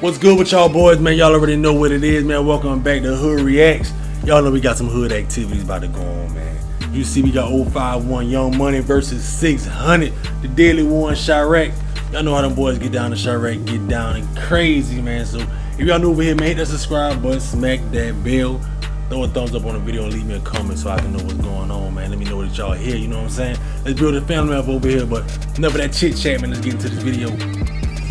What's good with y'all boys, man? Y'all already know what it is, man. Welcome back to Hood Reacts. Y'all know we got some hood activities about to go on, man. You see we got 051 Young Money versus 600, the deadly war in Chiraq. Y'all know how them boys get down in Chiraq, get down and crazy, man. So if y'all new over here, man, hit that subscribe button, smack that bell, throw a thumbs up on the video and leave me a comment so I can know what's going on, man. Let me know that y'all here, you know what I'm saying? Let's build a family up over here, but enough of that chit chat, man. Let's get into this video.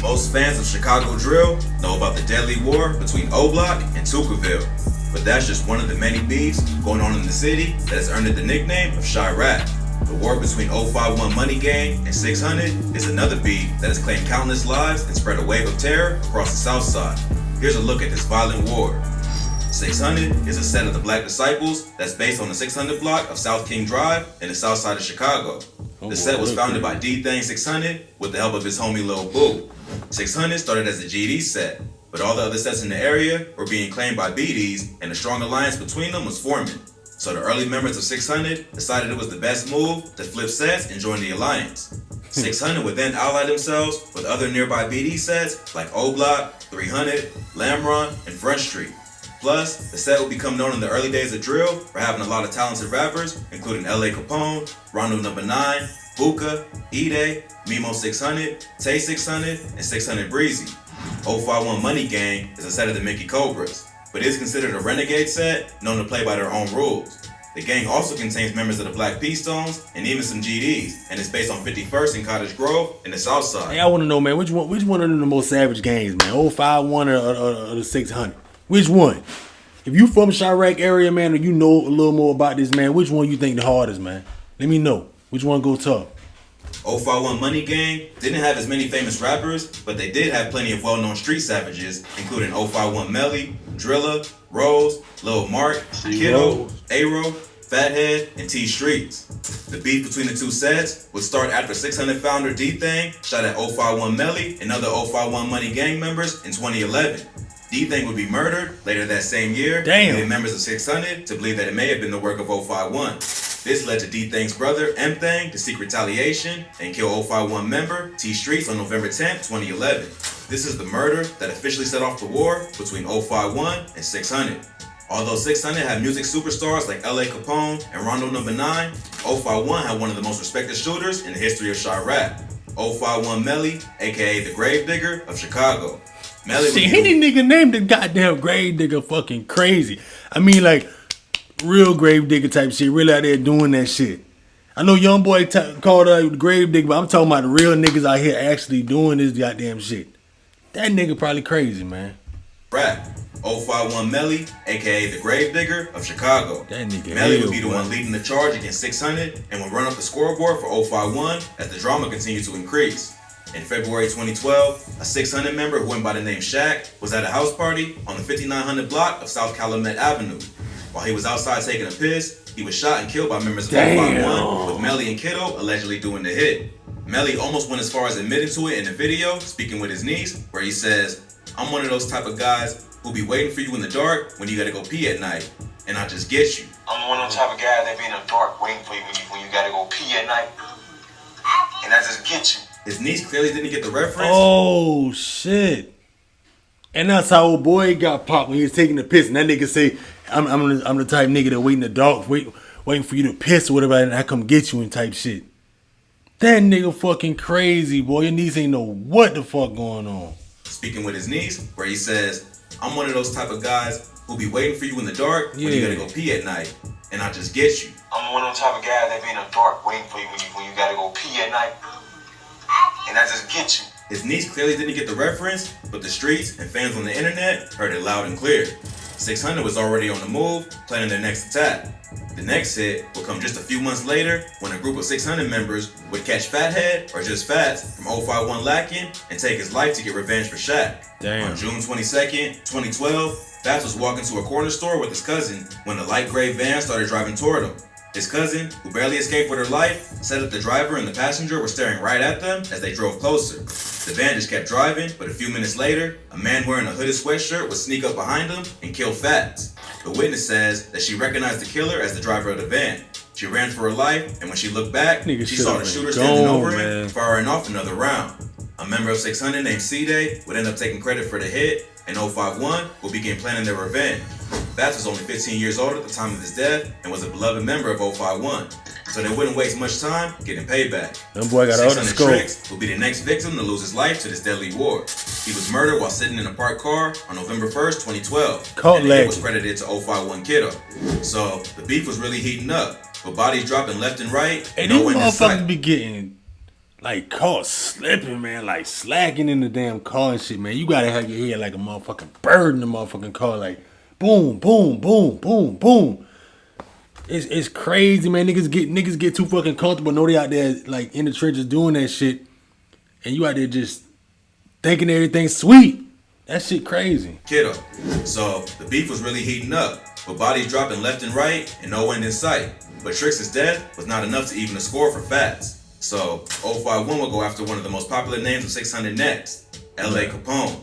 Most fans of Chicago drill know about the deadly war between O-Block and Tuckerville, but that's just one of the many beefs going on in the city that has earned it the nickname of Chiraq. The war between 051 Money Gang and 600 is another beef that has claimed countless lives and spread a wave of terror across the South Side. Here's a look at this violent war. 600 is a set of the Black Disciples that's based on the 600 block of South King Drive in the south side of Chicago. The set was founded by D-Thang 600 with the help of his homie Lil Boo. 600 started as a GD set, but all the other sets in the area were being claimed by BDs and a strong alliance between them was forming. So the early members of 600 decided it was the best move to flip sets and join the alliance. 600 would then ally themselves with other nearby BD sets like O-Block, 300, Lamron, and Front Street. Plus, the set would become known in the early days of drill for having a lot of talented rappers, including LA Capone, Rondo No. 9, Buka, E-Day, Mimo 600, Tay 600, and 600 Breezy. 051 Money Gang is a set of the Mickey Cobras, but is considered a renegade set known to play by their own rules. The gang also contains members of the Black P-Stones and even some GDs, and is based on 51st and Cottage Grove in the south side. Hey, I want to know, man, which one of them the most savage gangs, man? 051 or the 600? Which one? If you from Chiraq area, man, or you know a little more about this, man, which one you think the hardest, man? Let me know. Which one go tough? 051 Money Gang didn't have as many famous rappers, but they did have plenty of well-known street savages, including 051 Melly, Drilla, Rose, Lil Mark, Kiddo, A-Ro, Fathead, and T Streets. The beef between the two sets would start after 600 founder D-Thang shot at 051 Melly and other 051 Money Gang members in 2011. D-Thang would be murdered later that same year, leading members of 600 to believe that it may have been the work of 051. This led to D-Thang's brother, M-Thang, to seek retaliation and kill 051 member T Streets on November 10, 2011. This is the murder that officially set off the war between 051 and 600. Although 600 had music superstars like LA Capone and Rondo No. 9, 051 had one of the most respected shooters in the history of Chiraq, 051 Melly, aka the Gravedigger of Chicago. See, any nigga named the goddamn grave digger fucking crazy. I mean, like, real grave digger type shit, really out there doing that shit. I know young boy called grave digger, but I'm talking about the real niggas out here actually doing this goddamn shit. That nigga probably crazy, man. Rap. 051 Melly, aka the Gravedigger of Chicago. That nigga Melly would be the one leading the charge against 600 and would run up the scoreboard for 051 as the drama continued to increase. In February 2012, a 600 member who went by the name Shaq was at a house party on the 5900 block of South Calumet Avenue. While he was outside taking a piss, he was shot and killed by members of 051, with Melly and Kiddo allegedly doing the hit. Melly almost went as far as admitting to it in the video, speaking with his niece, where he says, "I'm one of those type of guys who be waiting for you in the dark when you gotta go pee at night, and I just get you." I'm one of those type of guys that be in the dark waiting for you when you gotta go pee at night, and I just get you. His niece clearly didn't get the reference. Oh, shit. And that's how old boy got popped when he was taking the piss. And that nigga say, I'm the type nigga that wait in the dark, waiting for you to piss or whatever, and I come get you and type shit. That nigga fucking crazy, boy. Your niece ain't know what the fuck going on. Speaking with his niece, where he says, "I'm one of those type of guys who be waiting for you in the dark when you gotta go pee at night, and I just get you." I'm one of those type of guys that be in the dark waiting for you when you gotta go pee at night, and I just get you. His niece clearly didn't get the reference, but the streets and fans on the internet heard it loud and clear. 600 was already on the move, planning their next attack. The next hit would come just a few months later when a group of 600 members would catch Fathead, or just Fats, from 051 Lacking and take his life to get revenge for Shaq. On June 22nd, 2012, Fats was walking to a corner store with his cousin when a light gray van started driving toward him. His cousin, who barely escaped with her life, said that the driver and the passenger were staring right at them as they drove closer. The van just kept driving, but a few minutes later, a man wearing a hooded sweatshirt would sneak up behind them and kill Fats. The witness says that she recognized the killer as the driver of the van. She ran for her life, and when she looked back, she saw the shooter standing over him, firing off another round. A member of 600 named C-Day would end up taking credit for the hit, and 051 would begin planning their revenge. Fats was only 15 years old at the time of his death and was a beloved member of 051, so they wouldn't waste much time getting payback. Them boy got all the 600 scope. Tricks would be the next victim to lose his life to this deadly war. He was murdered while sitting in a parked car on November 1st, 2012, Cult and the hit legend. was credited to 051 Kiddo. So the beef was really heating up, with bodies dropping left and right, Hey, no these one in sight. motherfuckers be getting like caught slipping, man, like slacking in the damn car and shit, man. You gotta have your head like a motherfucking bird in the motherfucking car, like boom, boom, boom, boom, boom. It's crazy, man. Niggas get too fucking comfortable. Know they out there like in the trenches doing that shit, and you out there just thinking everything's sweet. That shit crazy. Kiddo. So the beef was really heating up, with bodies dropping left and right and no end in sight. But Trix's death was not enough to even the score for Fats. So 051 will go after one of the most popular names of 600 next, L.A. Capone.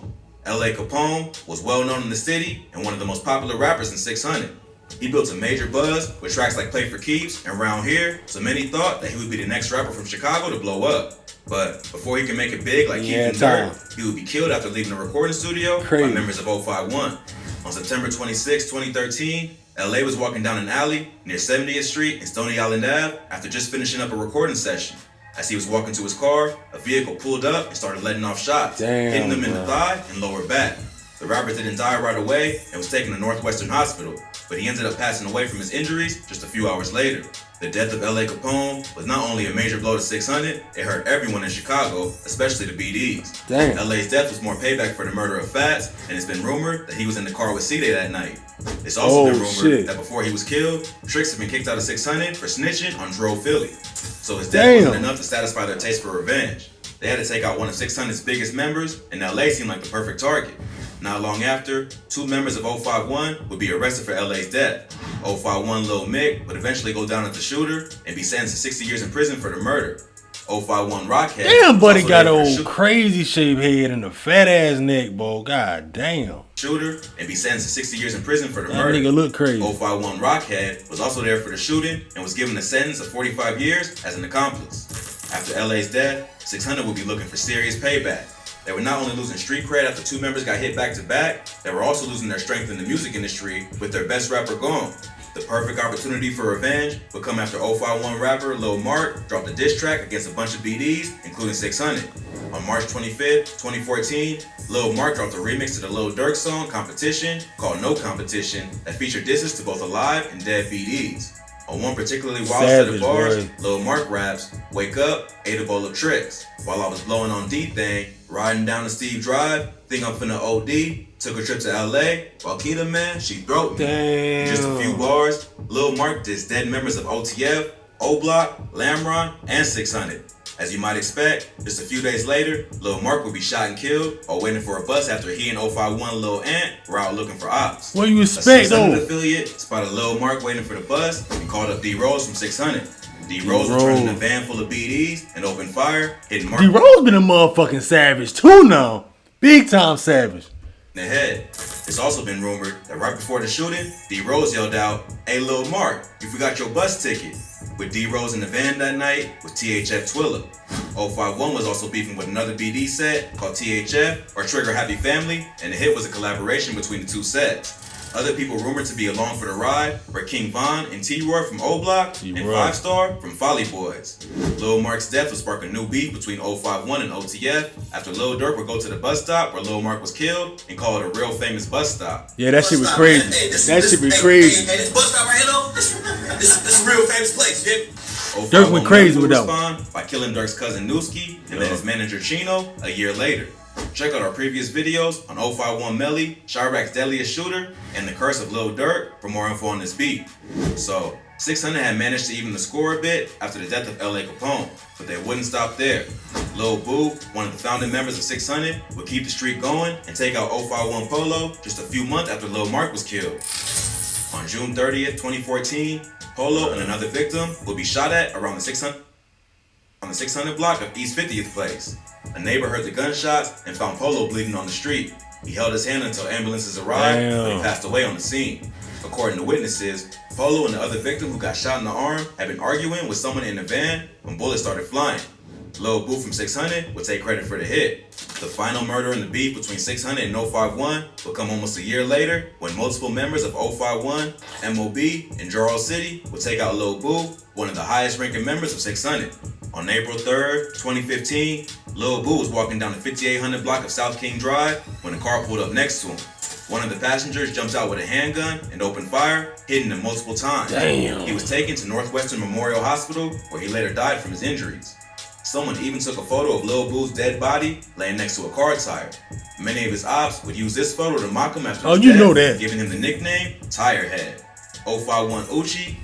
L.A. Capone was well known in the city and one of the most popular rappers in 600. He built a major buzz with tracks like Play for Keeps and Round Here, so many thought that he would be the next rapper from Chicago to blow up. But before he could make it big like Keith and Dirt, he would be killed after leaving the recording studio by members of 051. On September 26, 2013, LA was walking down an alley near 70th Street and Stony Island Ave after just finishing up a recording session. As he was walking to his car, a vehicle pulled up and started letting off shots, hitting him in the thigh and lower back. The rapper didn't die right away and was taken to Northwestern Hospital, but he ended up passing away from his injuries just a few hours later. The death of L.A. Capone was not only a major blow to 600, it hurt everyone in Chicago, especially the BDs. Damn. L.A.'s death was more payback for the murder of Fats, and it's been rumored that he was in the car with C-Day that night. It's also been rumored that before he was killed, Tricks had been kicked out of 600 for snitching on Dro Philly. So his death wasn't enough to satisfy their taste for revenge. They had to take out one of 600's biggest members, and L.A. seemed like the perfect target. Not long after, two members of 051 would be arrested for LA's death. 051 Lil Mick would eventually go down as the shooter and be sentenced to 60 years in prison for the murder. 051 Rockhead. Damn, buddy got an old crazy shaved head and a fat ass neck, boy. God damn. Shooter and be sentenced to 60 years in prison for the murder. That nigga look crazy. 051 Rockhead was also there for the shooting and was given a sentence of 45 years as an accomplice. After LA's death, 600 would be looking for serious payback. They were not only losing street cred after two members got hit back to back, they were also losing their strength in the music industry with their best rapper gone. The perfect opportunity for revenge would come after 051 rapper Lil Mark dropped a diss track against a bunch of BDs, including 600. On March 25th, 2014, Lil Mark dropped a remix to the Lil Durk song Competition called No Competition that featured disses to both alive and dead BDs. On one particularly wild set of bars, Lil Mark raps, "Wake up, ate a bowl of tricks. While I was blowing on D-Thing, riding down the Steve Drive, think I'm finna OD, took a trip to LA, while Keita, man, she throat me." In just a few bars, Lil Mark dissed dead members of OTF, O-Block, Lamron, and 600. As you might expect, just a few days later, Lil Mark would be shot and killed while waiting for a bus after he and 051 Lil Ant were out looking for ops. What do you expect, though? A 600 affiliate spotted Lil Mark waiting for the bus and called up D-Rose from 600. D-Rose returned in a van full of BDs and opened fire, hitting Mark. D-Rose been a motherfucking savage, too, now. Big time savage. In the head. It's also been rumored that right before the shooting, D-Rose yelled out, "Hey Lil Mark, you forgot your bus ticket." With D-Rose in the van that night was THF Twilla. 051 was also beefing with another BD set called THF or Trigger Happy Family, and the hit was a collaboration between the two sets. Other people rumored to be along for the ride were King Von and T-Roy from O-Block and 5 Star from Folly Boys. Lil Mark's death would spark a new beef between 051 and OTF after Lil Durk would go to the bus stop where Lil Mark was killed and call it a real famous bus stop. Yeah, that shit was crazy. That shit was crazy. Hey, this bus stop right here, though, this is a real famous place, yeah. Durk went crazy with that one. By killing Durk's cousin Newski and then his manager Chino a year later. Check out our previous videos on 051 Melly, Chiraq's deadliest shooter, and the curse of Lil Durk for more info on this beat. So, 600 had managed to even the score a bit after the death of L.A. Capone, but they wouldn't stop there. Lil Boo, one of the founding members of 600, would keep the streak going and take out 051 Polo just a few months after Lil Mark was killed. On June 30th, 2014, Polo and another victim would be shot at around the 600 block of East 50th Place. A neighbor heard the gunshots and found Polo bleeding on the street. He held his hand until ambulances arrived, but he passed away on the scene. According to witnesses, Polo and the other victim who got shot in the arm had been arguing with someone in the van when bullets started flying. Lil Boo from 600 would take credit for the hit. The final murder in the beef between 600 and 051 would come almost a year later when multiple members of 051, MOB, and Jarrell City would take out Lil Boo, one of the highest ranking members of 600. On April 3rd, 2015, Lil Boo was walking down the 5800 block of South King Drive when a car pulled up next to him. One of the passengers jumped out with a handgun and opened fire, hitting him multiple times. Damn. He was taken to Northwestern Memorial Hospital where he later died from his injuries. Someone even took a photo of Lil Boo's dead body laying next to a car tire. Many of his ops would use this photo to mock him after his death, know that. giving him the nickname Tire Head. 051 Uchi.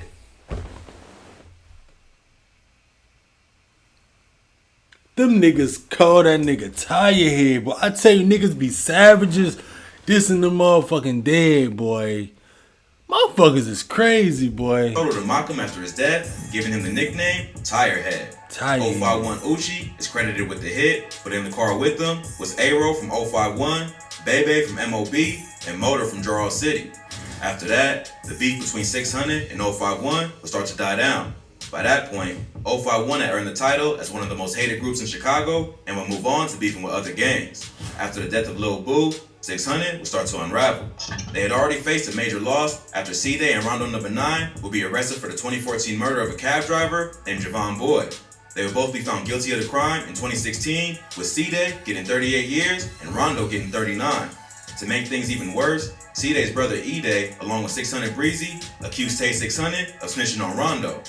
Them niggas call that nigga Tire Head, boy. I tell you, niggas be savages dissing the motherfucking dead, boy. Motherfuckers is crazy, boy. Photo to mock him after his death, giving him the nickname Tire Head. 051 Uchi is credited with the hit, but in the car with them was A-Ro from 051, Bebe from MOB, and Motor from Jarrell City. After that, the beef between 600 and 051 would start to die down. By that point, 051 had earned the title as one of the most hated groups in Chicago and would move on to beefing with other gangs. After the death of Lil Boo, 600 would start to unravel. They had already faced a major loss after C-Day and Rondo No. 9 would be arrested for the 2014 murder of a cab driver named Javon Boyd. They would both be found guilty of the crime in 2016, with C-Day getting 38 years and Rondo getting 39. To make things even worse, C-Day's brother E-Day, along with 600 Breezy, accused Tay 600 of snitching on Rondo.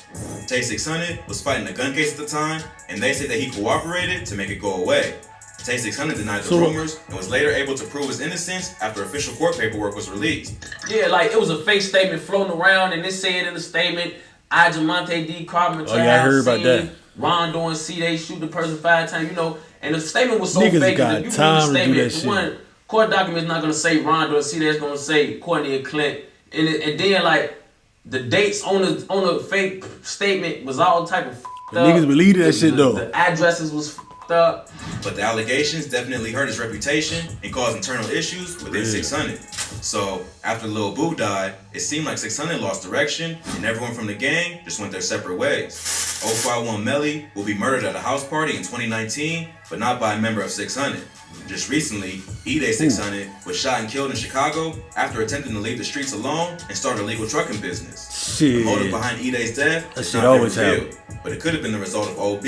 Tay 600 was fighting a gun case at the time, and they said that he cooperated to make it go away. Tay 600 denied the rumors and was later able to prove his innocence after official court paperwork was released. Yeah, like it was a fake statement floating around, and it said in the statement, I, Jamonte D. Carbon, I heard about that. Rondo and C-Day shoot the person 5 times, you know, and the statement was so niggas fake got that you time read the to do that statement, shit. one, court document's not gonna say Rondo and C-Day, it's gonna say Courtney and Clint, and then like the dates on the fake statement was all type of Niggas believe that shit though. The addresses was up. But the allegations definitely hurt his reputation and caused internal issues within 600. So after Lil Boo died, it seemed like 600 lost direction and everyone from the gang just went their separate ways. 051 Melly will be murdered at a house party in 2019, but not by a member of 600. Just recently, E-Day 600 was shot and killed in Chicago after attempting to leave the streets alone and start a legal trucking business. Shit. The motive behind E-Day's death That is shit not been always revealed, but it could have been the result of OB,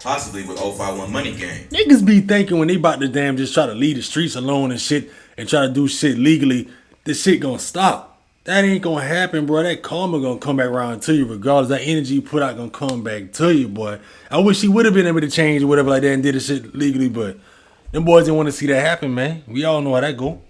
possibly with 051 Money Gang. Niggas be thinking when they about to damn just try to leave the streets alone and shit and try to do shit legally, this shit gonna stop. That ain't gonna happen, bro. That karma gonna come back around to you regardless. That energy you put out gonna come back to you, boy. I wish he would have been able to change or whatever like that and did the shit legally, but them boys didn't want to see that happen, man. We all know how that go.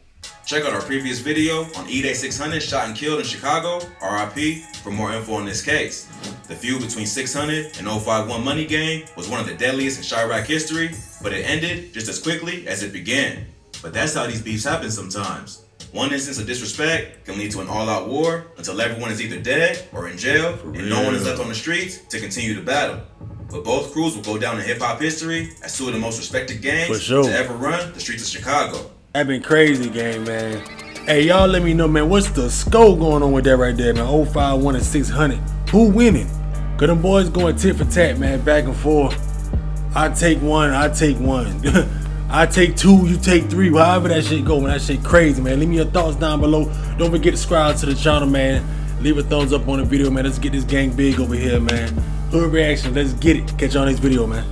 Check out our previous video on E-Day 600 shot and killed in Chicago, RIP, for more info on this case. The feud between 600 and 051 Money Gang was one of the deadliest in Chiraq history, but it ended just as quickly as it began. But that's how these beefs happen sometimes. One instance of disrespect can lead to an all-out war until everyone is either dead or in jail and no one is left on the streets to continue the battle. But both crews will go down in hip-hop history as two of the most respected gangs to ever run the streets of Chicago. That been crazy, gang, man. Hey, y'all let me know, man, what's the scope going on with that right there, man? 051 and 600. Who winning? Cause them boys going tit for tat, man, back and forth. I take one. I take two, you take three, however that shit go, man. That shit crazy, man. Leave me your thoughts down below. Don't forget to subscribe to the channel, man. Leave a thumbs up on the video, man. Let's get this gang big over here, man. Hood reaction, let's get it. Catch you on next video, man.